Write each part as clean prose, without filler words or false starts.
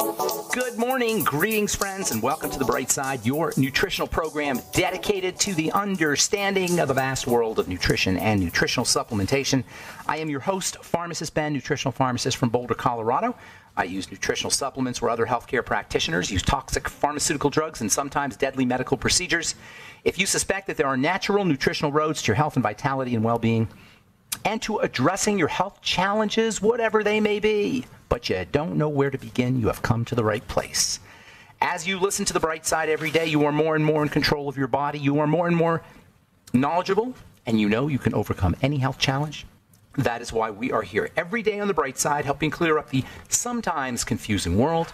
Good morning, greetings, friends, and welcome to The Bright Side, your nutritional program dedicated to the understanding of the vast world of nutrition and nutritional supplementation. I am your host, Pharmacist Ben, nutritional pharmacist from Boulder, Colorado. I use nutritional supplements where other healthcare practitioners use toxic pharmaceutical drugs and sometimes deadly medical procedures. If you suspect that there are natural nutritional roads to your health and vitality and well-being, and to addressing your health challenges, whatever they may be, but you don't know where to begin, you have come to the right place. As you listen to The Bright Side every day, you are more and more in control of your body. You are more and more knowledgeable, and you know you can overcome any health challenge. That is why we are here every day on The Bright Side, helping clear up the sometimes confusing world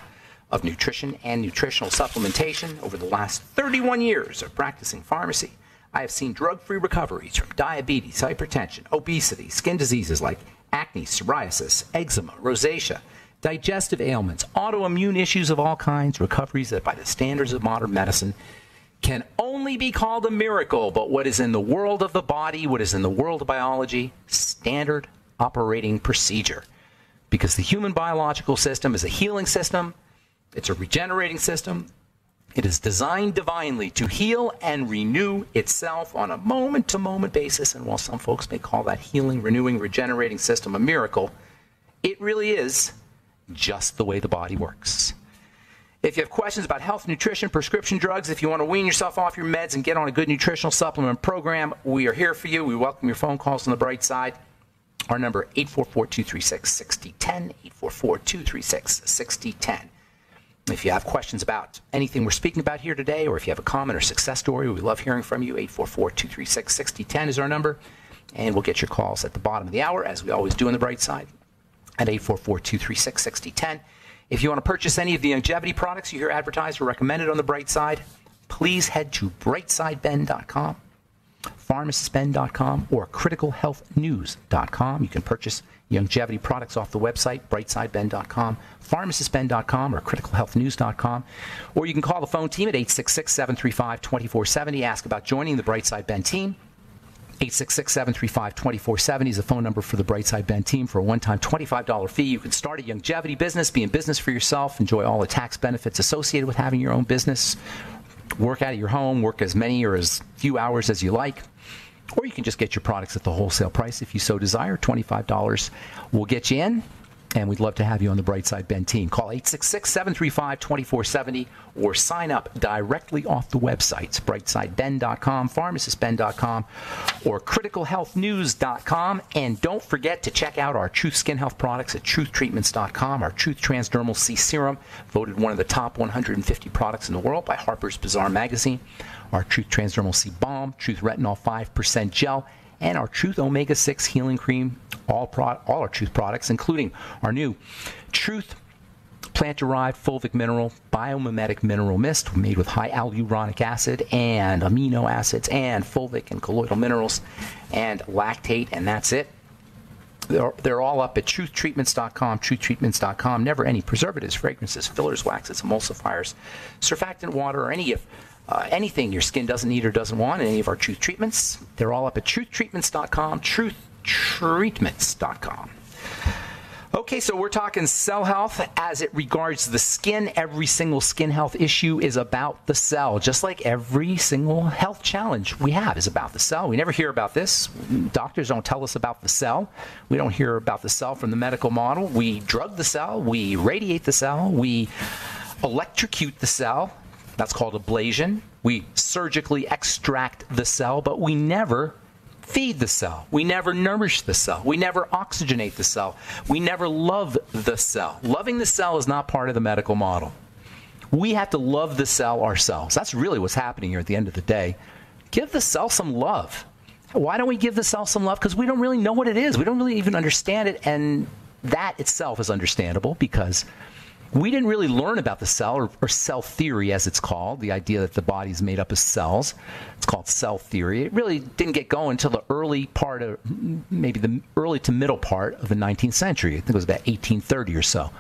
of nutrition and nutritional supplementation. Over the last 31 years of practicing pharmacy, I have seen drug-free recoveries from diabetes, hypertension, obesity, skin diseases like acne, psoriasis, eczema, rosacea, digestive ailments, autoimmune issues of all kinds, recoveries that by the standards of modern medicine can only be called a miracle. But what is in the world of the body, what is in the world of biology, standard operating procedure. Because the human biological system is a healing system, it's a regenerating system. It is designed divinely to heal and renew itself on a moment-to-moment basis. And while some folks may call that healing, renewing, regenerating system a miracle, it really is just the way the body works. If you have questions about health, nutrition, prescription drugs, if you want to wean yourself off your meds and get on a good nutritional supplement program, we are here for you. We welcome your phone calls on The Bright Side. Our number, 844-236-6010, 844-236-6010. If you have questions about anything we're speaking about here today, or if you have a comment or success story, we love hearing from you. 844-236-6010 is our number, and we'll get your calls at the bottom of the hour, as we always do on The Bright Side, at 844-236-6010. If you want to purchase any of the longevity products you hear advertised or recommended on The Bright Side, please head to brightsideben.com, pharmacistben.com, or criticalhealthnews.com. You can purchase longevity products off the website, brightsideben.com, pharmacistben.com, or criticalhealthnews.com. Or you can call the phone team at 866-735-2470. Ask about joining the Bright Side Ben team. 866-735-2470 is the phone number for the Bright Side Ben team. For a one-time $25 fee, you can start a longevity business, be in business for yourself, enjoy all the tax benefits associated with having your own business, work out of your home, work as many or as few hours as you like. Or you can just get your products at the wholesale price if you so desire. $25 will get you in, and we'd love to have you on the Bright Side Ben team. Call 866-735-2470 or sign up directly off the websites, brightsideben.com, pharmacistben.com, or criticalhealthnews.com. And don't forget to check out our Truth Skin Health products at truthtreatments.com. Our Truth Transdermal C Serum, voted one of the top 150 products in the world by Harper's Bazaar magazine. Our Truth Transdermal C Balm, Truth Retinol 5% Gel, and our Truth Omega-6 Healing Cream, all our Truth products, including our new Truth Plant-Derived Fulvic Mineral Biomimetic Mineral Mist, made with high hyaluronic acid and amino acids and fulvic and colloidal minerals and lactate, and that's it. They're all up at truthtreatments.com, truthtreatments.com. Never any preservatives, fragrances, fillers, waxes, emulsifiers, surfactant water, or anything your skin doesn't need or doesn't want in any of our Truth treatments. They're all up at truthtreatments.com, truthtreatments.com. Okay, so we're talking cell health as it regards the skin. Every single skin health issue is about the cell, just like every single health challenge we have is about the cell. We never hear about this. Doctors don't tell us about the cell. We don't hear about the cell from the medical model. We drug the cell. We radiate the cell. We electrocute the cell. That's called ablation. We surgically extract the cell, but we never feed the cell. We never nourish the cell. We never oxygenate the cell. We never love the cell. Loving the cell is not part of the medical model. We have to love the cell ourselves. That's really what's happening here at the end of the day. Give the cell some love. Why don't we give the cell some love? Because we don't really know what it is. We don't really even understand it, and that itself is understandable because we didn't really learn about the cell, or cell theory as it's called, the idea that the body is made up of cells. It's called cell theory. It really didn't get going until the early part of, maybe the early to middle part of the 19th century. I think it was about 1830 or so.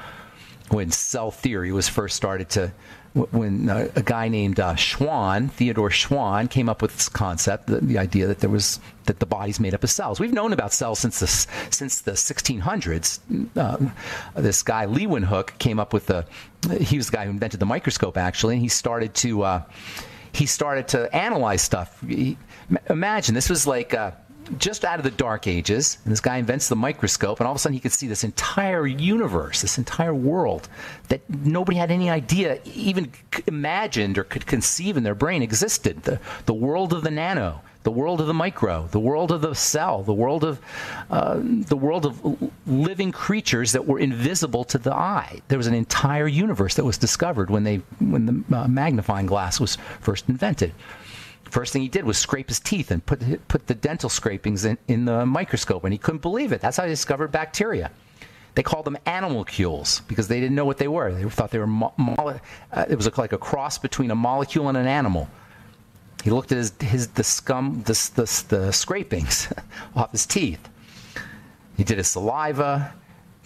when cell theory was first started to, when a guy named Theodore Schwann came up with this concept, the idea that the body's made up of cells. We've known about cells since the 1600s. This guy Leeuwenhoek came up with he was the guy who invented the microscope, actually, and he started to analyze stuff. Imagine this was like just out of the Dark Ages, and this guy invents the microscope, and all of a sudden he could see this entire universe, this entire world that nobody had any idea, even imagined or could conceive in their brain existed. The world of the nano, the world of the micro, the world of the cell, the world of living creatures that were invisible to the eye. There was an entire universe that was discovered when the magnifying glass was first invented. First thing he did was scrape his teeth and put the dental scrapings in the microscope, and he couldn't believe it. That's how he discovered bacteria. They called them animalcules because they didn't know what they were. They thought they were it was like a cross between a molecule and an animal. He looked at the scrapings off his teeth. He did his saliva.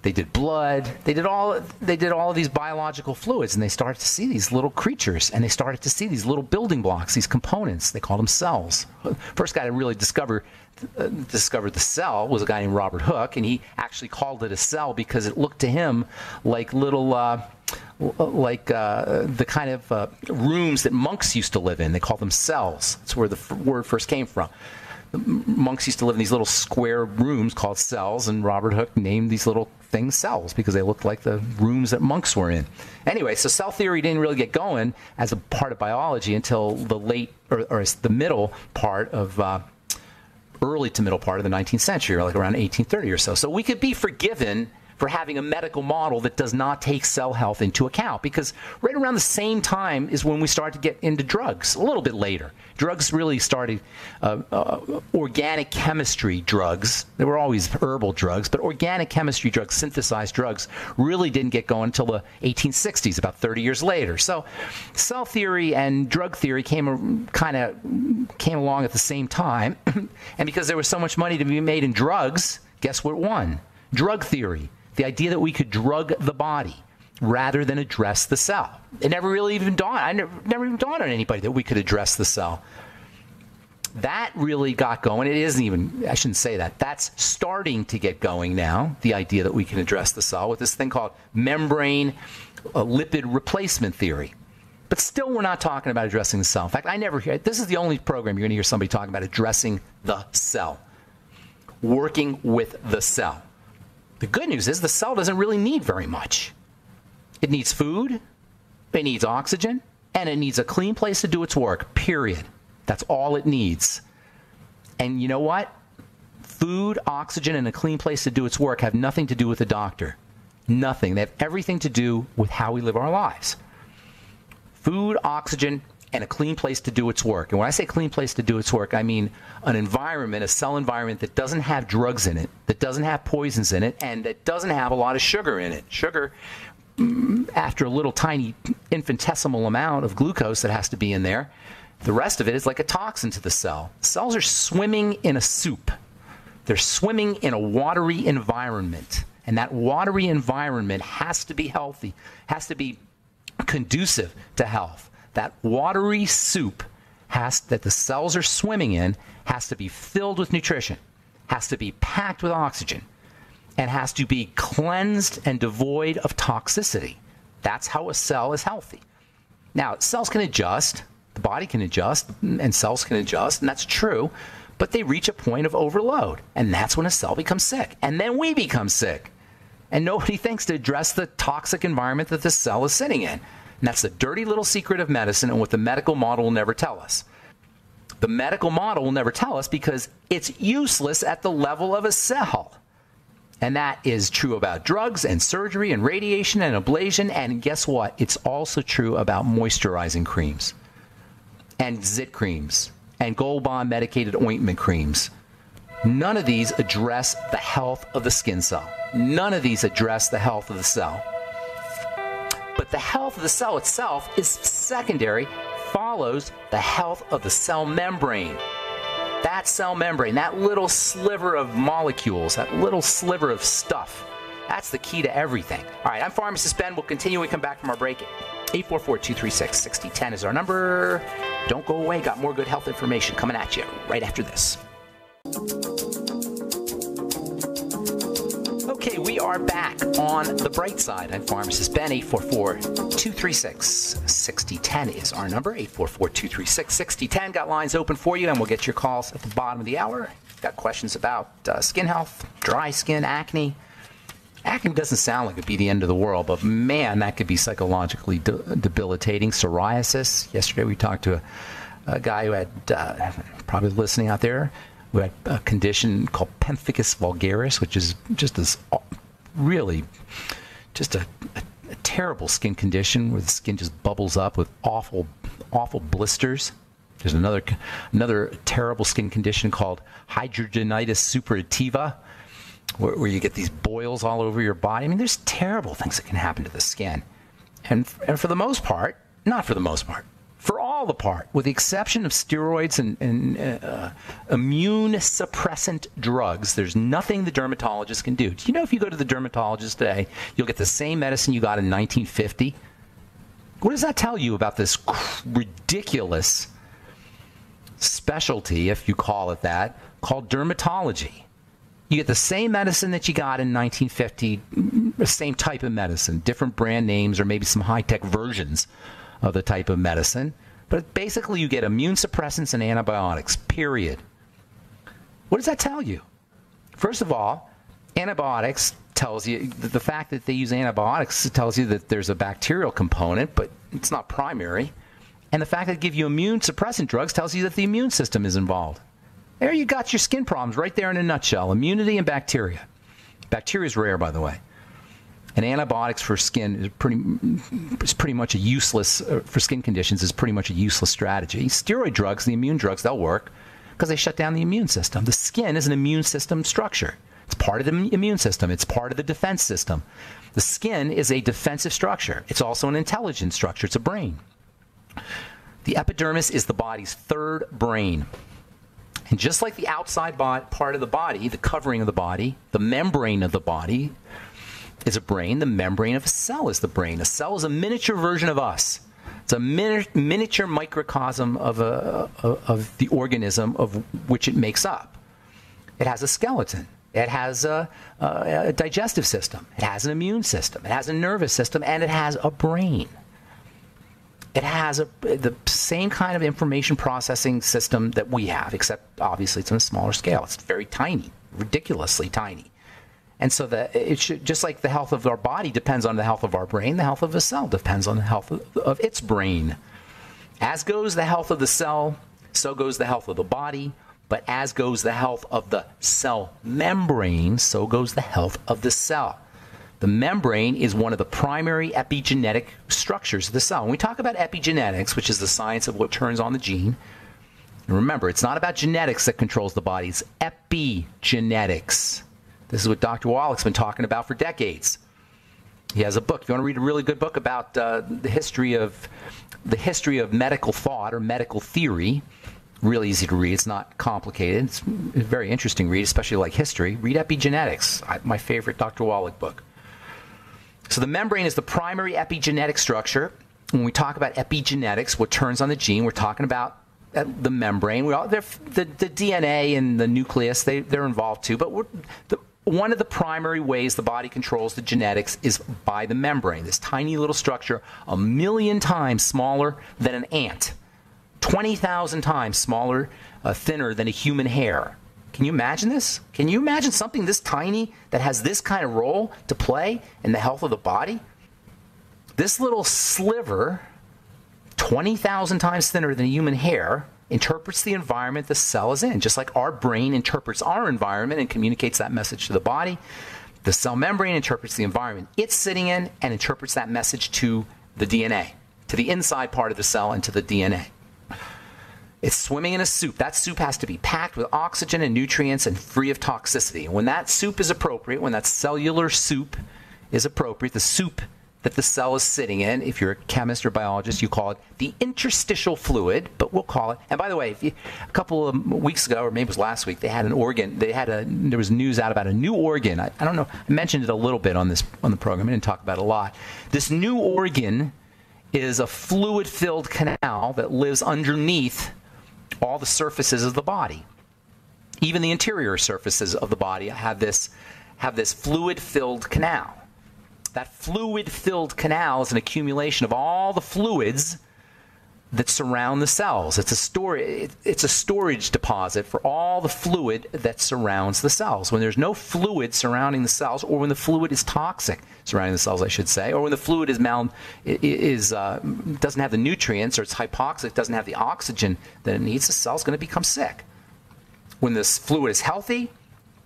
They did blood. They did all of these biological fluids, and they started to see these little creatures, and they started to see these little building blocks, these components. They called them cells. First guy to really discover the cell was a guy named Robert Hooke, and he actually called it a cell because it looked to him like little, the kind of rooms that monks used to live in. They called them cells. That's where the word first came from. Monks used to live in these little square rooms called cells, and Robert Hooke named these little things cells because they looked like the rooms that monks were in. Anyway, so cell theory didn't really get going as a part of biology until the the middle part of early to middle part of the 19th century, or like around 1830 or so. So we could be forgiven for having a medical model that does not take cell health into account, because right around the same time is when we start to get into drugs, a little bit later. Drugs really started, organic chemistry drugs. There were always herbal drugs, but organic chemistry drugs, synthesized drugs, really didn't get going until the 1860s, about 30 years later. So cell theory and drug theory came along at the same time. And because there was so much money to be made in drugs, guess what won? Drug theory. The idea that we could drug the body rather than address the cell. It never really even dawned. Never even dawned on anybody that we could address the cell. That really got going. It isn't even, I shouldn't say that. That's starting to get going now, the idea that we can address the cell with this thing called membrane lipid replacement theory. But still, we're not talking about addressing the cell. In fact, I never hear, this is the only program you're going to hear somebody talking about addressing the cell, working with the cell. The good news is the cell doesn't really need very much. It needs food, it needs oxygen, and it needs a clean place to do its work, period. That's all it needs. And you know what? Food, oxygen, and a clean place to do its work have nothing to do with the doctor. Nothing. They have everything to do with how we live our lives. Food, oxygen, and a clean place to do its work. And when I say clean place to do its work, I mean an environment, a cell environment that doesn't have drugs in it, that doesn't have poisons in it, and that doesn't have a lot of sugar in it. Sugar, after a little tiny infinitesimal amount of glucose that has to be in there, the rest of it is like a toxin to the cell. Cells are swimming in a soup. They're swimming in a watery environment. And that watery environment has to be healthy, has to be conducive to health. That watery soup that the cells are swimming in has to be filled with nutrition, has to be packed with oxygen, and has to be cleansed and devoid of toxicity. That's how a cell is healthy. Now, cells can adjust, the body can adjust, and cells can adjust, and that's true, but they reach a point of overload, and that's when a cell becomes sick. And then we become sick. And nobody thinks to address the toxic environment that the cell is sitting in. And that's the dirty little secret of medicine, and what the medical model will never tell us. The medical model will never tell us because it's useless at the level of a cell. And that is true about drugs and surgery and radiation and ablation. And guess what? It's also true about moisturizing creams and zit creams and Gold Bond medicated ointment creams. None of these address the health of the skin cell. None of these address the health of the cell. But the health of the cell itself is secondary, follows the health of the cell membrane. That cell membrane, that little sliver of molecules, that little sliver of stuff That's the key to everything. All right, I'm Pharmacist Ben. We'll continue when we come back from our break. 844-236-6010 is our number. Don't go away. Got more good health information coming at you right after this. Okay, we are back on the bright side. I'm Pharmacist Ben. 844-236-6010 is our number. 844-236-6010. Got lines open for you, and we'll get your calls at the bottom of the hour. Got questions about skin health, dry skin, acne. Acne doesn't sound like it'd be the end of the world, but man, that could be psychologically debilitating. Psoriasis. Yesterday we talked to a guy who had, probably listening out there, who had a condition called pemphigus vulgaris, which is just this really just a terrible skin condition where the skin just bubbles up with awful blisters. There's another terrible skin condition called hidradenitis suppurativa, where you get these boils all over your body. I mean, there's terrible things that can happen to the skin. And for the most part, not for the most part, for all the part, with the exception of steroids and immune suppressant drugs, there's nothing the dermatologist can do. Do you know if you go to the dermatologist today, you'll get the same medicine you got in 1950? What does that tell you about this ridiculous specialty, if you call it that, called dermatology? You get the same medicine that you got in 1950, the same type of medicine, different brand names or maybe some high-tech versions of the type of medicine. But basically you get immune suppressants and antibiotics, period. What does that tell you? First of all, antibiotics tells you, the fact that they use antibiotics tells you that there's a bacterial component, but it's not primary. And the fact that they give you immune suppressant drugs tells you that the immune system is involved. There you got your skin problems right there in a nutshell. Immunity and bacteria. Bacteria is rare, by the way. And antibiotics for skin is pretty much a useless, for skin conditions, is pretty much a useless strategy. Steroid drugs, the immune drugs, they'll work because they shut down the immune system. The skin is an immune system structure. It's part of the immune system. It's part of the defense system. The skin is a defensive structure. It's also an intelligent structure. It's a brain. The epidermis is the body's third brain. And just like the outside part of the body, the covering of the body, the membrane of the body is a brain. The membrane of a cell is the brain. A cell is a miniature version of us. It's a miniature microcosm of the organism of which it makes up. It has a skeleton. It has a digestive system. It has an immune system. It has a nervous system. And it has a brain. It has the same kind of information processing system that we have, except obviously it's on a smaller scale. It's very tiny, ridiculously tiny. And so it should, just like the health of our body depends on the health of our brain, the health of a cell depends on the health of its brain. As goes the health of the cell, so goes the health of the body. But as goes the health of the cell membrane, so goes the health of the cell. The membrane is one of the primary epigenetic structures of the cell. When we talk about epigenetics, which is the science of what turns on the gene, and remember, it's not about genetics that controls the body. It's epigenetics. This is what Dr. Wallach's been talking about for decades. He has a book. If you want to read a really good book about the history of medical thought or medical theory, really easy to read. It's not complicated. It's a very interesting read, especially like history. Read Epigenetics, my favorite Dr. Wallach book. So the membrane is the primary epigenetic structure. When we talk about epigenetics, what turns on the gene, we're talking about the membrane. The DNA and the nucleus, they're involved too. But one of the primary ways the body controls the genetics is by the membrane, this tiny little structure, 1,000,000 times smaller than an ant, 20,000 times smaller, thinner than a human hair. Can you imagine this? Can you imagine something this tiny that has this kind of role to play in the health of the body? This little sliver, 20,000 times thinner than a human hair, interprets the environment the cell is in, just like our brain interprets our environment and communicates that message to the body. The cell membrane interprets the environment it's sitting in and interprets that message to the DNA, to the inside part of the cell and to the DNA. It's swimming in a soup. That soup has to be packed with oxygen and nutrients and free of toxicity. When that soup is appropriate, when that cellular soup is appropriate, the soup that the cell is sitting in. If you're a chemist or biologist, you call it the interstitial fluid, but we'll call it. And by the way, a couple of weeks ago, or maybe it was last week, they had an organ. There was news out about a new organ. I don't know. I mentioned it a little bit on the program. I didn't talk about it a lot. This new organ is a fluid-filled canal that lives underneath all the surfaces of the body. Even the interior surfaces of the body have this fluid-filled canal. That fluid-filled canal is an accumulation of all the fluids that surround the cells. It's a storage deposit for all the fluid that surrounds the cells. When there's no fluid surrounding the cells, or when the fluid is toxic surrounding the cells, I should say, or when the fluid doesn't have the nutrients, or it's hypoxic, doesn't have the oxygen that it needs, the cell's going to become sick. When this fluid is healthy,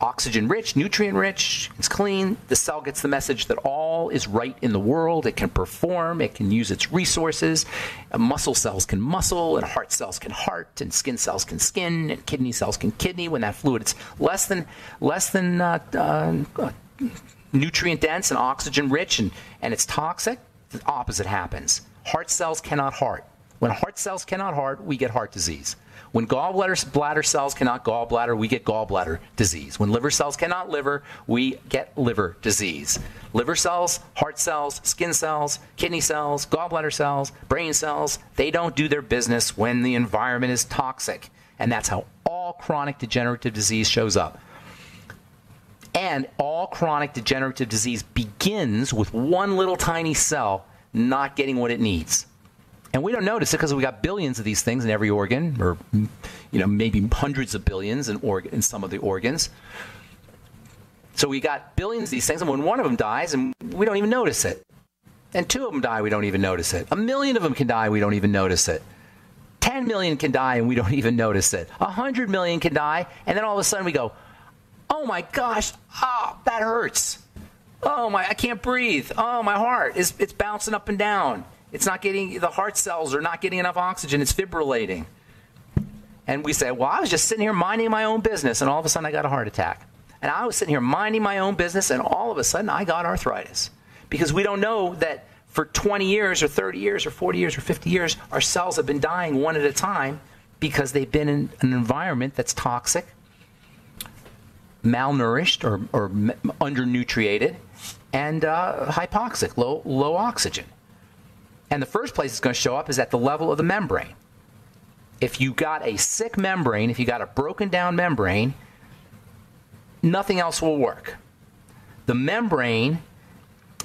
oxygen-rich, nutrient-rich, it's clean, the cell gets the message that all is right in the world. It can perform, it can use its resources. Muscle cells can muscle, and heart cells can heart, and skin cells can skin, and kidney cells can kidney. When that fluid is less than nutrient-dense and oxygen-rich, and it's toxic, the opposite happens. Heart cells cannot heart. When heart cells cannot heart, we get heart disease. When bladder cells cannot gallbladder, we get gallbladder disease. When liver cells cannot liver, we get liver disease. Liver cells, heart cells, skin cells, kidney cells, gallbladder cells, brain cells, they don't do their business when the environment is toxic. And that's how all chronic degenerative disease shows up. And all chronic degenerative disease begins with one little tiny cell not getting what it needs. And we don't notice it because we got billions of these things in every organ, or maybe hundreds of billions in some of the organs. So we got billions of these things, and when one of them dies, and we don't even notice it. And two of them die, we don't even notice it. 1 million of them can die, we don't even notice it. 10 million can die, and we don't even notice it. 100 million can die, and then all of a sudden we go, oh my gosh, that hurts. Oh my, I can't breathe. Oh, my heart, it's bouncing up and down. It's not getting, the heart cells are not getting enough oxygen. It's fibrillating. And we say, well, I was just sitting here minding my own business, and all of a sudden I got a heart attack. And I was sitting here minding my own business, and all of a sudden I got arthritis. Because we don't know that for 20 years or 30 years or 40 years or 50 years, our cells have been dying one at a time because they've been in an environment that's toxic, malnourished or undernutriated, and hypoxic, low oxygen. And the first place it's going to show up is at the level of the membrane. If you got a sick membrane, if you got a broken down membrane, nothing else will work. The membrane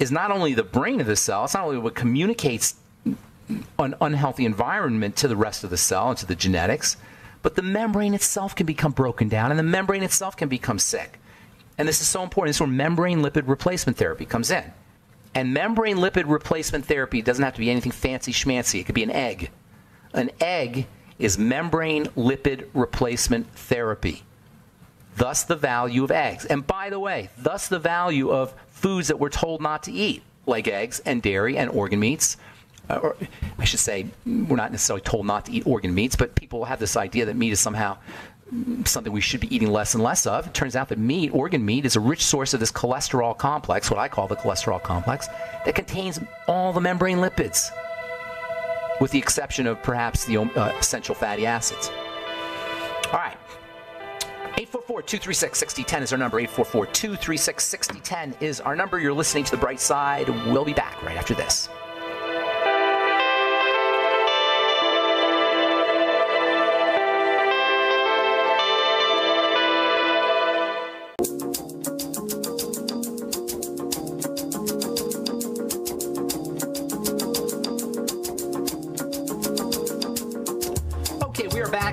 is not only the brain of the cell, it's not only what communicates an unhealthy environment to the rest of the cell and to the genetics, but the membrane itself can become broken down, and the membrane itself can become sick. And this is so important. This is where membrane lipid replacement therapy comes in. And membrane lipid replacement therapy doesn't have to be anything fancy schmancy. It could be an egg. An egg is membrane lipid replacement therapy. Thus the value of eggs. And by the way, thus the value of foods that we're told not to eat, like eggs and dairy and organ meats. Or I should say, we're not necessarily told not to eat organ meats, but people have this idea that meat is somehow something we should be eating less and less of. It turns out that organ meat, is a rich source of this cholesterol complex, what I call the cholesterol complex, that contains all the membrane lipids, with the exception of perhaps the essential fatty acids. All right. 844-236-6010 is our number. 844-236-6010 is our number. You're listening to The Bright Side. We'll be back right after this.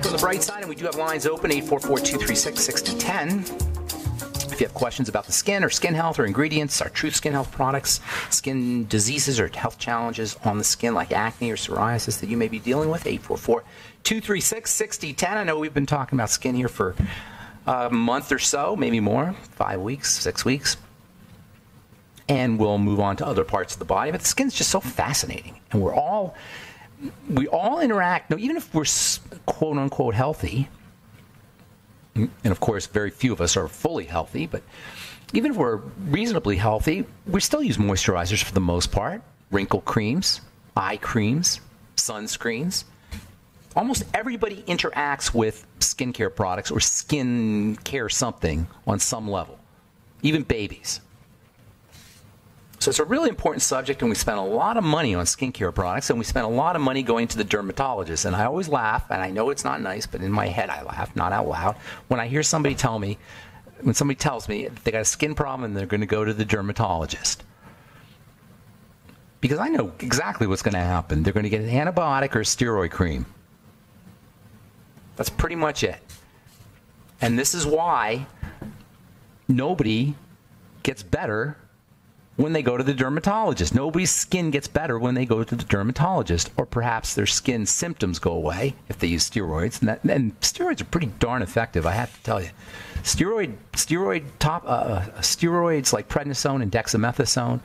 On the bright side, and we do have lines open, 844-236-6010. If you have questions about the skin or skin health or ingredients, our Truth Skin Health products, skin diseases or health challenges on the skin like acne or psoriasis that you may be dealing with, 844-236-6010. I know we've been talking about skin here for a month or so, maybe more, 5 weeks, 6 weeks. And we'll move on to other parts of the body. But the skin's just so fascinating, and we all interact. Now, even if we're quote unquote healthy, and of course very few of us are fully healthy, but even if we're reasonably healthy, we still use moisturizers for the most part. wrinkle creams, eye creams, sunscreens. Almost everybody interacts with skincare products or skincare something on some level, even babies. So it's a really important subject, and we spend a lot of money on skincare products, and we spend a lot of money going to the dermatologist. And I always laugh, and I know it's not nice, but in my head I laugh, not out loud, when I hear somebody tell me, when somebody tells me they got a skin problem and they're going to go to the dermatologist. Because I know exactly what's going to happen. They're going to get an antibiotic or a steroid cream. That's pretty much it. And this is why nobody gets better when they go to the dermatologist. Nobody's skin gets better when they go to the dermatologist, or perhaps their skin symptoms go away if they use steroids. And steroids are pretty darn effective, I have to tell you. Steroids like prednisone and dexamethasone,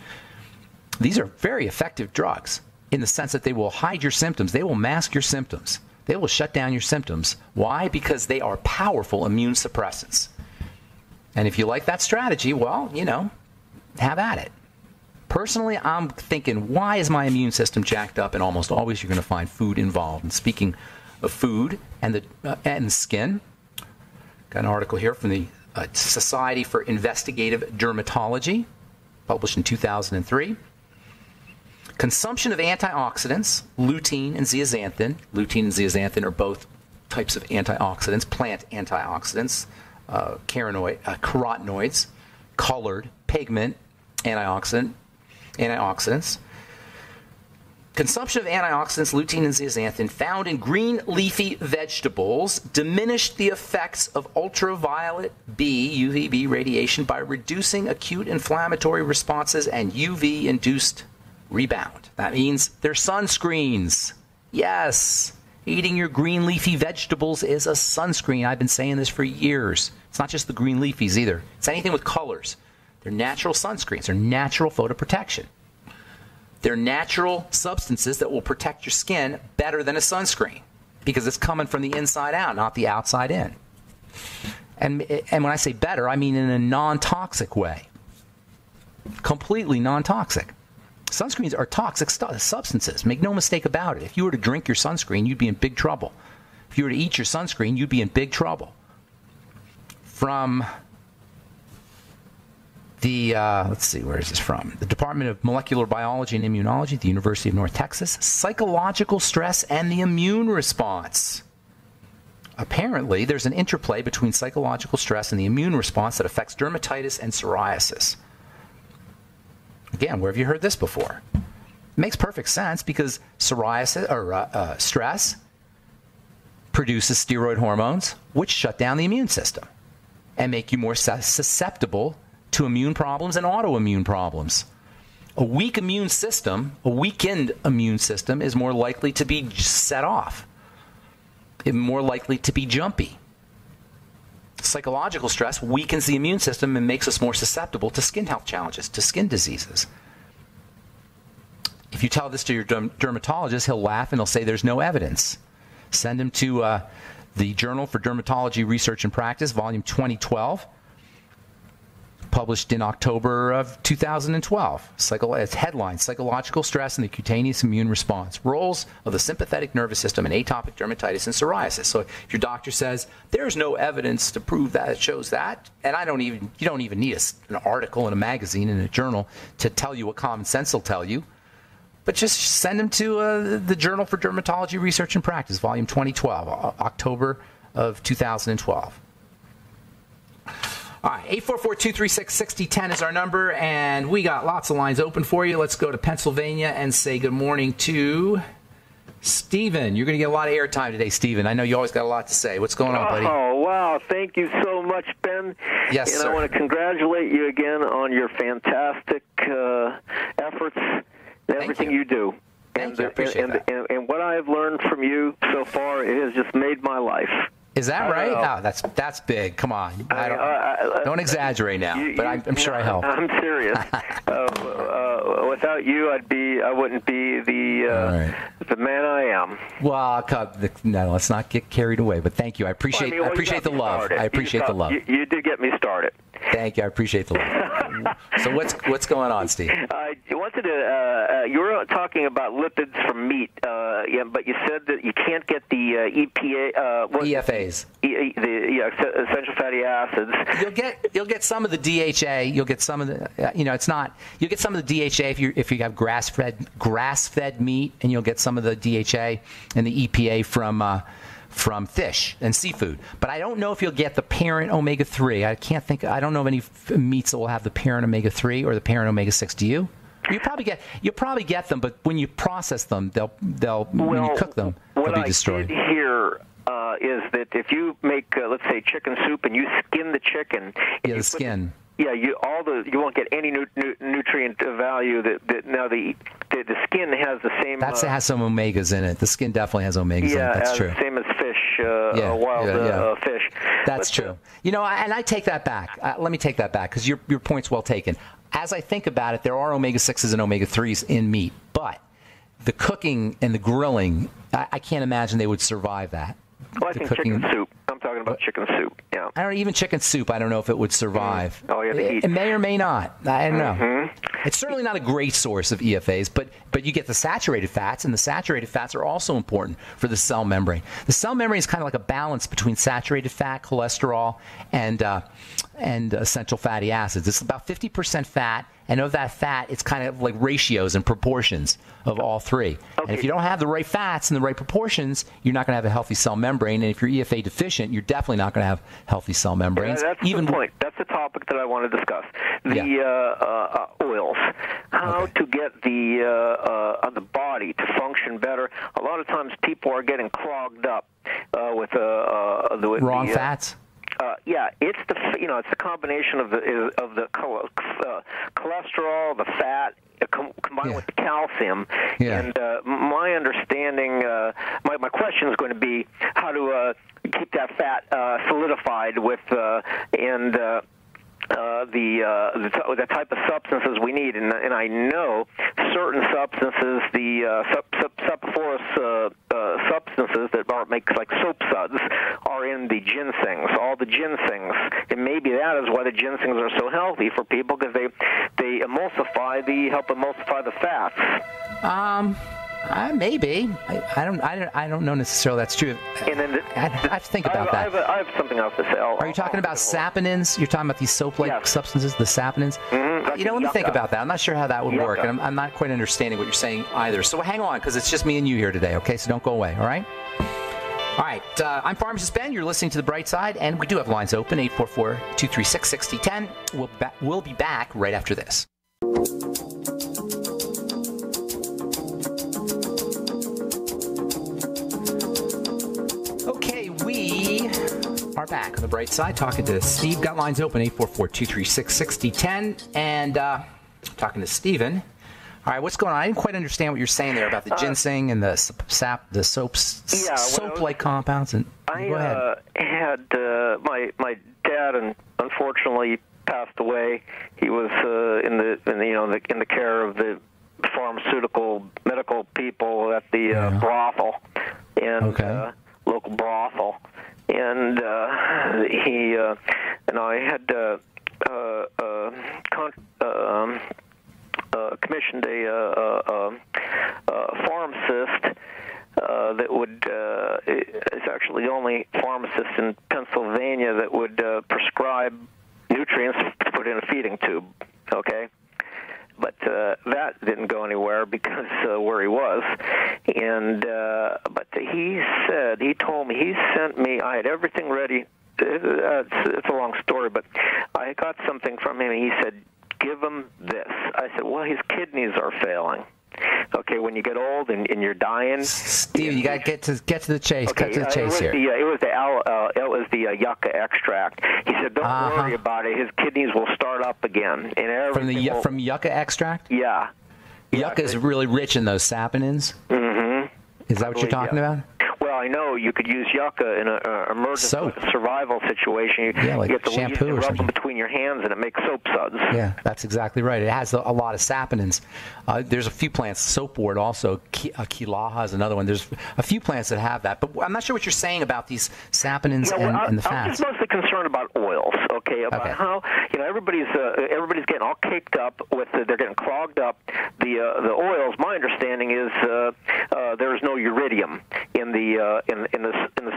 these are very effective drugs in the sense that they will hide your symptoms. They will mask your symptoms. They will shut down your symptoms. Why? Because they are powerful immune suppressants. And if you like that strategy, well, have at it. Personally, I'm thinking, why is my immune system jacked up? And almost always you're going to find food involved. And speaking of food and the skin, got an article here from the Society for Investigative Dermatology, published in 2003. Consumption of antioxidants, lutein and zeaxanthin. Lutein and zeaxanthin are both types of antioxidants, plant antioxidants, carotenoids, colored, pigment, antioxidants. Consumption of antioxidants, lutein and zeaxanthin, found in green leafy vegetables diminished the effects of ultraviolet B, UVB radiation by reducing acute inflammatory responses and UV-induced rebound. That means they're sunscreens. Yes, eating your green leafy vegetables is a sunscreen. I've been saying this for years. It's not just the green leafies either. It's anything with colors. They're natural sunscreens. They're natural photoprotection. They're natural substances that will protect your skin better than a sunscreen because it's coming from the inside out, not the outside in. And when I say better, I mean in a non-toxic way. Completely non-toxic. Sunscreens are toxic substances. Make no mistake about it. If you were to drink your sunscreen, you'd be in big trouble. If you were to eat your sunscreen, you'd be in big trouble. From the, let's see, where is this from? The Department of Molecular Biology and Immunology at the University of North Texas. Psychological stress and the immune response. Apparently, there's an interplay between psychological stress and the immune response that affects dermatitis and psoriasis. Again, where have you heard this before? It makes perfect sense because psoriasis or stress produces steroid hormones, which shut down the immune system and make you more susceptible to immune problems and autoimmune problems. A weak immune system, a weakened immune system, is more likely to be set off, more likely to be jumpy. Psychological stress weakens the immune system and makes us more susceptible to skin health challenges, to skin diseases. If you tell this to your dermatologist, he'll laugh and he'll say there's no evidence. Send him to the Journal for Dermatology Research and Practice, volume 2012, published in October of 2012. Its headline, Psychological Stress and the Cutaneous Immune Response, Roles of the Sympathetic Nervous System in Atopic Dermatitis and Psoriasis. So if your doctor says, there's no evidence to prove that, it shows that, and you don't even need an article in a magazine, in a journal, to tell you what common sense will tell you, but just send them to the Journal for Dermatology Research and Practice, volume 2012, October of 2012. All right, 844-236-6010 is our number, and we got lots of lines open for you. Let's go to Pennsylvania and say good morning to Stephen. You're going to get a lot of airtime today, Stephen. I know you always got a lot to say. What's going on, buddy? Oh, wow. Thank you so much, Ben. Yes, and sir. I want to congratulate you again on your fantastic efforts and everything you do. Thank you. I appreciate that. And what I've learned from you so far, it has just made my life. Is that right? Oh, that's big. Come on. Don't exaggerate now, but I'm sure I help. I'm serious. Without you, I wouldn't be the man I am. Well, no, let's not get carried away. But thank you. I appreciate the love. I appreciate the love. You did get me started. Thank you. I appreciate the love. So what's going on, Steve? I wanted you were talking about lipids from meat, yeah, but you said that you can't get the EPA, EFAs, essential fatty acids. You'll get some of the DHA. You'll get some of the you'll get some of the DHA if you have grass fed meat, and you'll get some of the DHA and the EPA from fish and seafood. But I don't know if you'll get the parent omega-3. I don't know of any meats that will have the parent omega-3 or the parent omega-6. Do you? You'll probably get them, but when you process them, when you cook them, they'll be destroyed. What I did hear is that if you make, let's say, chicken soup and you skin the chicken, the skin. You won't get any nutrient value that now the skin has the same. It has some omegas in it. The skin definitely has omegas in it. That's true. Same as fish, wild fish. That's true. And I take that back. Let me take that back because your point's well taken. As I think about it, there are omega-6s and omega-3s in meat, but the cooking and the grilling, I can't imagine they would survive that. Well, I think chicken soup. I'm talking about chicken soup. Yeah. Even chicken soup. I don't know if it would survive. Oh, yeah. It may or may not. I don't know. It's certainly not a great source of EFAs, but you get the saturated fats, and the saturated fats are also important for the cell membrane. The cell membrane is kind of like a balance between saturated fat, cholesterol, and essential fatty acids. It's about 50% fat, and of that fat, it's kind of like ratios and proportions of all three. Okay. And if you don't have the right fats in the right proportions, you're not going to have a healthy cell membrane. And if you're EFA deficient, you're definitely not going to have healthy cell membranes. Yeah, that's the point. That's the topic that I want to discuss. The oils. How to get the body to function better. A lot of times people are getting clogged up with the wrong fats. It's the combination of the cholesterol, the fat, combined with the calcium. Yeah. And my understanding, my question is going to be how to keep that fat solidified with the type of substances we need, and I know certain substances, the superfluous substances that make like soap suds, are in the ginsengs, all the ginsengs, and maybe that is why the ginsengs are so healthy for people, because they help emulsify the fats. Maybe. I don't know necessarily that's true. And then I have to think about that. I have something else to say. Are you talking about saponins? You're talking about these soap-like substances, the saponins? Mm-hmm. Let me think about that. I'm not sure how that would work, and I'm not quite understanding what you're saying either. So hang on, because it's just me and you here today, okay? So don't go away, all right? All right, I'm Pharmacist Ben. You're listening to The Bright Side, and we do have lines open, 844-236-6010. We'll be back right after this. Okay, we are back on The Bright Side, talking to Steve. Got lines open, 844-236-6010, and talking to Steven. All right, what's going on? I didn't quite understand what you're saying there about the ginseng and the soap-like compounds. And go ahead. Had my dad, and unfortunately passed away. He was in the care of the pharmaceutical medical people at the brothel, and local brothel, and he and I had commissioned a pharmacist that would is actually the only pharmacist in Pennsylvania that would prescribe nutrients to put in a feeding tube. Okay. But that didn't go anywhere because where he was, and but he told me, he sent me. I had everything ready. It's a long story, but I got something from him. And he said, "Give him this." I said, "Well, his kidneys are failing." Okay, when you get old and you're dying, Steve, you got to get to the chase. Okay, cut to the chase here. It was the yucca extract. He said, "Don't worry about it. His kidneys will start up again." And from yucca extract. Yeah. Yucca is really rich in those saponins. Mm-hmm. Is that what you're talking about? Well, I know, you could use yucca in an emergency survival situation. You get the leaves and rub them between your hands, and it makes soap suds. Yeah, that's exactly right. It has a lot of saponins. There's a few plants, soapwort also, Kilaha is another one. There's a few plants that have that, but I'm not sure what you're saying about these saponins and the fats. I'm just mostly concerned about oils, about how everybody's getting all caked up with they're getting clogged up. The oils. My understanding is there's no uridium in the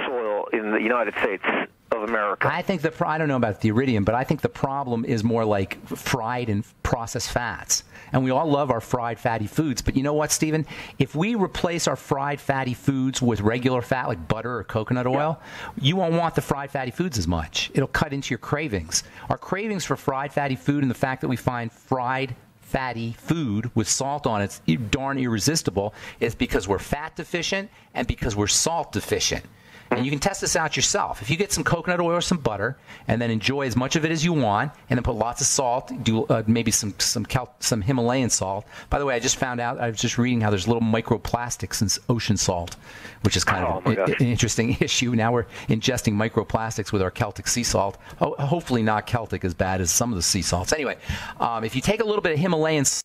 soil in the United States of America. I think I don't know about the iridium, but I think the problem is more like fried and processed fats. And we all love our fried fatty foods, but you know what, Stephen? If we replace our fried fatty foods with regular fat like butter or coconut oil, you won't want the fried fatty foods as much. It'll cut into your cravings. Our cravings for fried fatty food and the fact that we find fried fatty food with salt on it's darn irresistible is because we're fat deficient and because we're salt deficient. And you can test this out yourself. If you get some coconut oil or some butter and then enjoy as much of it as you want and then put lots of salt, do maybe some Himalayan salt. By the way, I just found out, I was just reading how there's little microplastics in ocean salt, which is kind of an interesting issue. Now we're ingesting microplastics with our Celtic sea salt. Hopefully not Celtic as bad as some of the sea salts. Anyway, if you take a little bit of Himalayan salt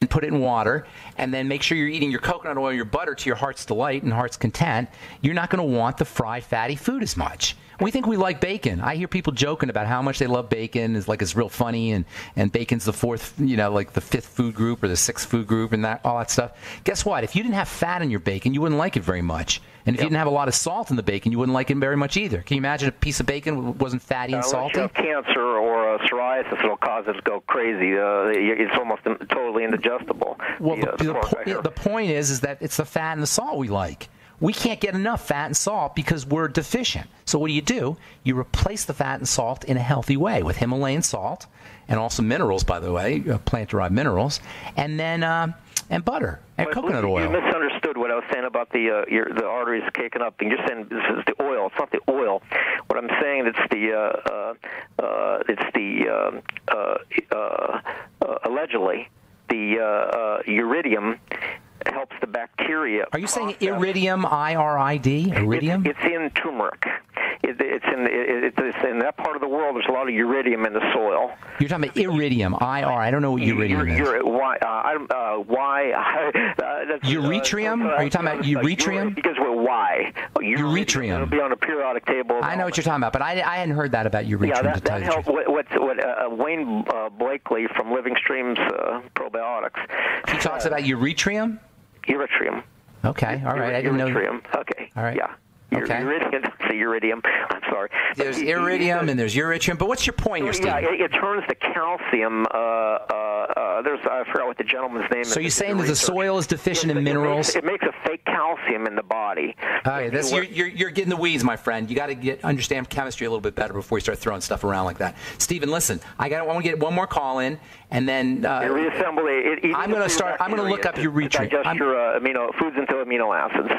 and put it in water, and then make sure you're eating your coconut oil, your butter to your heart's delight and heart's content, you're not going to want the fried fatty food as much. We think we like bacon. I hear people joking about how much they love bacon. It's real funny, and bacon's the fourth, like the fifth food group or the sixth food group and all that stuff. Guess what? If you didn't have fat in your bacon, you wouldn't like it very much. And if you didn't have a lot of salt in the bacon, you wouldn't like it very much either. Can you imagine a piece of bacon wasn't fatty and salty? Unless you have cancer or psoriasis, it'll cause it to go crazy. It's almost totally indigestible. Well, the point is that it's the fat and the salt we like. We can't get enough fat and salt because we're deficient. So what do? You replace the fat and salt in a healthy way with Himalayan salt and also minerals, by the way, plant-derived minerals, and then and butter and coconut oil. You misunderstood what I was saying about the arteries caking up. And you're saying this is the oil. It's not the oil. What I'm saying allegedly the uridium helps the bacteria. Are you saying iridium, I-R-I-D? Iridium? It's in turmeric. It's in that part of the world. There's a lot of uridium in the soil. You're talking about iridium, I-R. I don't know what uridium is. Erythrium? Are you talking about erythrium? Because we're Y. Erythrium. It'll be on a periodic table. I know what you're talking about, but I hadn't heard that about erythrium. Yeah, that helped. What Wayne Blakely from Living Streams Probiotics. He talks about erythrium? Erythrium. Okay, all right. I didn't know. Erythrium. Okay. All right. Yeah. Okay. Uridium. I'm sorry. There's iridium and there's erythrium. But what's your point here, Steve? Yeah, it turns the calcium. I forgot what the gentleman's name is. So you're saying that the soil is deficient in minerals? It makes a fake calcium in the body. You're getting the weeds, my friend. You got to understand chemistry a little bit better before you start throwing stuff around like that. Stephen, listen. I want to get one more call in, and then reassemble it. I'm going to look up erythrium. Digest your foods into amino acids.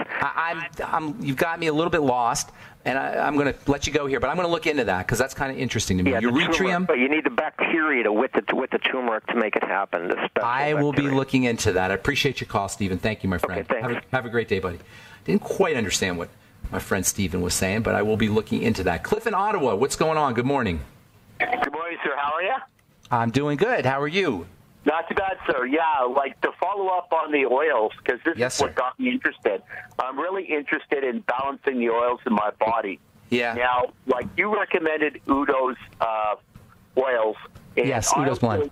You've got me a little bit lost. And I'm going to let you go here, but I'm going to look into that because that's kind of interesting to me. Yeah, erythrium. But you need the bacteria with the turmeric to make it happen. I will be looking into that. I appreciate your call, Stephen. Thank you, my friend. Okay, thanks. Have a great day, buddy. Didn't quite understand what my friend Stephen was saying, but I will be looking into that. Cliff in Ottawa, what's going on? Good morning. Good morning, sir. How are you? I'm doing good. How are you? Not too bad, sir. Yeah, like to follow up on the oils, because this is what got me interested. I'm really interested in balancing the oils in my body. Yeah. Now, like you recommended Udo's oils. Yes, Udo's blend.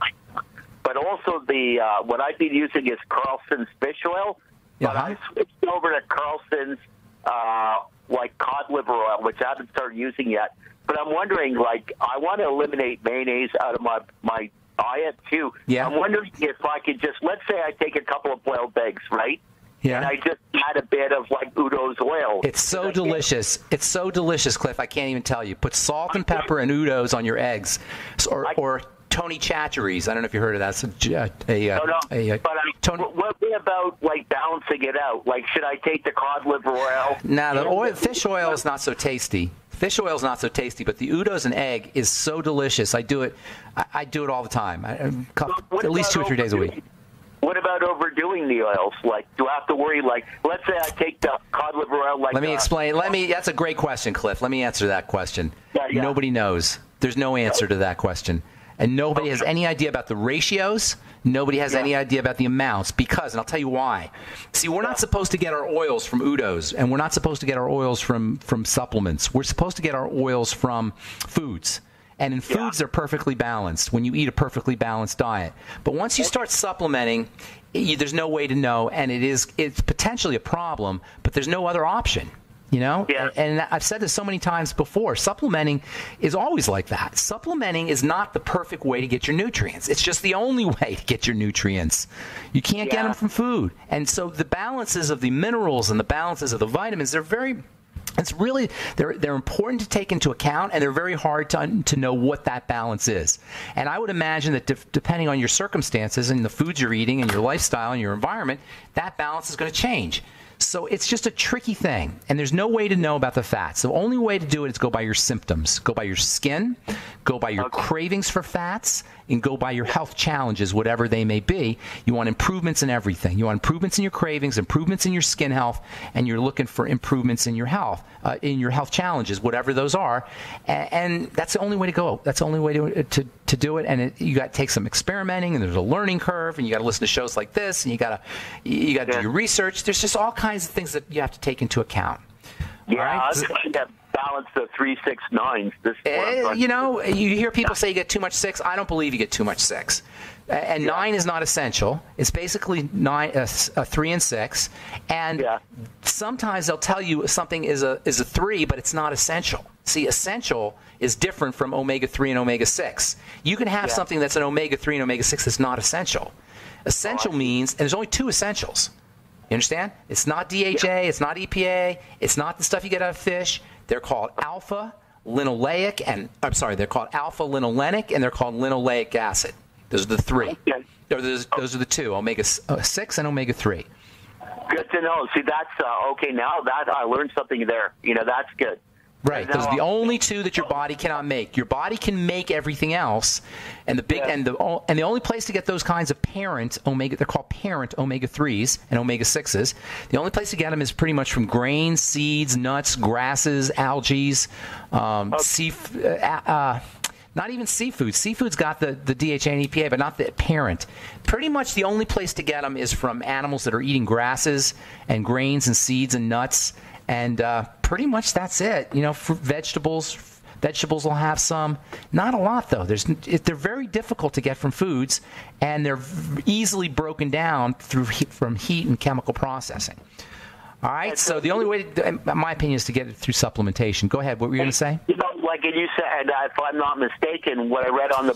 But also the what I've been using is Carlson's fish oil. But I switched over to Carlson's like cod liver oil, which I haven't started using yet. But I'm wondering, like, I want to eliminate mayonnaise out of my diet too. Yeah. I'm wondering if I could just, let's say I take a couple of boiled eggs, right? Yeah. And I just add a bit of like Udo's oil. It's so delicious. It's so delicious, Cliff. I can't even tell you. Put salt and pepper and Udo's on your eggs, or Tony Chachere's. I don't know if you heard of that. What about like balancing it out? Like, should I take the cod liver oil? No, fish oil is not so tasty. Fish oil is not so tasty, but the Udo's and egg is so delicious. I do it all the time. At least 2 or 3 days a week. What about overdoing the oils? Like, do I have to worry? Like, let's say I take the cod liver oil. Like, let me explain. That's a great question, Cliff. Let me answer that question. Yeah. Nobody knows. There's no answer to that question. And nobody has any idea about the ratios. Nobody has any idea about the amounts because, and I'll tell you why. See, we're not supposed to get our oils from Udos, and we're not supposed to get our oils from supplements. We're supposed to get our oils from foods. And in foods, they're perfectly balanced when you eat a perfectly balanced diet. But once you start supplementing, there's no way to know, and it's potentially a problem, but there's no other option. You know, and I've said this so many times before, supplementing is always like that. Supplementing is not the perfect way to get your nutrients. It's just the only way to get your nutrients. You can't get them from food. And so the balances of the minerals and the balances of the vitamins, they're important to take into account, and they're very hard to know what that balance is. And I would imagine that depending on your circumstances and the foods you're eating and your lifestyle and your environment, that balance is going to change. So it's just a tricky thing, and there's no way to know about the fats. The only way to do it is go by your symptoms, go by your skin, go by your cravings for fats, and go by your health challenges, whatever they may be. You want improvements in everything. You want improvements in your cravings, improvements in your skin health, and you're looking for improvements in your health challenges, whatever those are. And that's the only way to go. That's the only way to do it. And you got to take some experimenting, and there's a learning curve, and you got to listen to shows like this, and you got to do your research. There's just all kinds of things that you have to take into account. Yeah, right? I'm trying to balance the 3, 6, 9s. You know, you hear people say you get too much 6. I don't believe you get too much 6. And 9 is not essential. It's basically 3 and 6. And sometimes they'll tell you something is a 3, but it's not essential. See, essential is different from omega-3 and omega-6. You can have something that's an omega-3 and omega-6 that's not essential. Essential means, and there's only 2 essentials. You understand? It's not DHA, it's not EPA, it's not the stuff you get out of fish. They're called alpha-linoleic, they're called alpha-linolenic, and they're called linoleic acid. Those are the 3. Those are the 2, omega-6 and omega-3. Good to know. See, that's okay. Now that I learned something there. You know, that's good. Right. Those are the only 2 that your body cannot make. Your body can make everything else, and the only place to get those kinds of they're called parent omega-3s and omega-6s. The only place to get them is pretty much from grains, seeds, nuts, grasses, algae, not even seafood. Seafood's got the DHA and EPA, but not the parent. Pretty much the only place to get them is from animals that are eating grasses and grains and seeds and nuts, and pretty much that's it. You know, vegetables will have some. Not a lot, though. They're very difficult to get from foods, and they're easily broken down from heat and chemical processing. All right, so the only way, in my opinion, is to get it through supplementation. Go ahead. What were you going to say? You know, like you said, if I'm not mistaken, what I read on the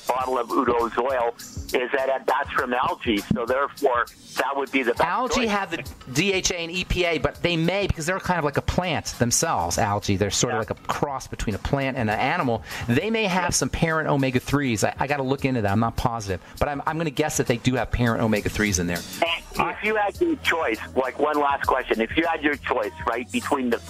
bottle of Udo's oil is that that's from algae. So therefore, that would be the best algae choice. have the DHA and EPA, but they may, because they're kind of like a plant themselves. Algae, they're sort of like a cross between a plant and an animal. They may have some parent omega-3s. I got to look into that. I'm not positive, but I'm going to guess that they do have parent omega-3s in there. And if you had your choice, like one last question, if you had your choice, right, between the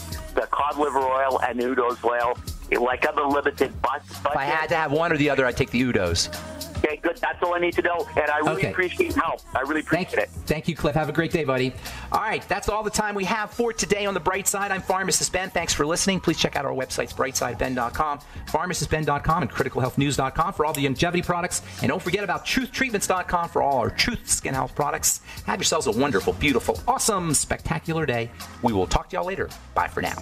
cod liver oil and Udo's oil, like I'm a limited budget. If I had to have one or the other, I'd take the Udo's. Okay, good. That's all I need to know, and I really appreciate your help. I really appreciate it. Thank you, Cliff. Have a great day, buddy. All right, that's all the time we have for today on The Bright Side. I'm Pharmacist Ben. Thanks for listening. Please check out our websites, brightsideben.com, pharmacistben.com, and criticalhealthnews.com for all the longevity products. And don't forget about truthtreatments.com for all our Truth Skin Health products. Have yourselves a wonderful, beautiful, awesome, spectacular day. We will talk to y'all later. Bye for now.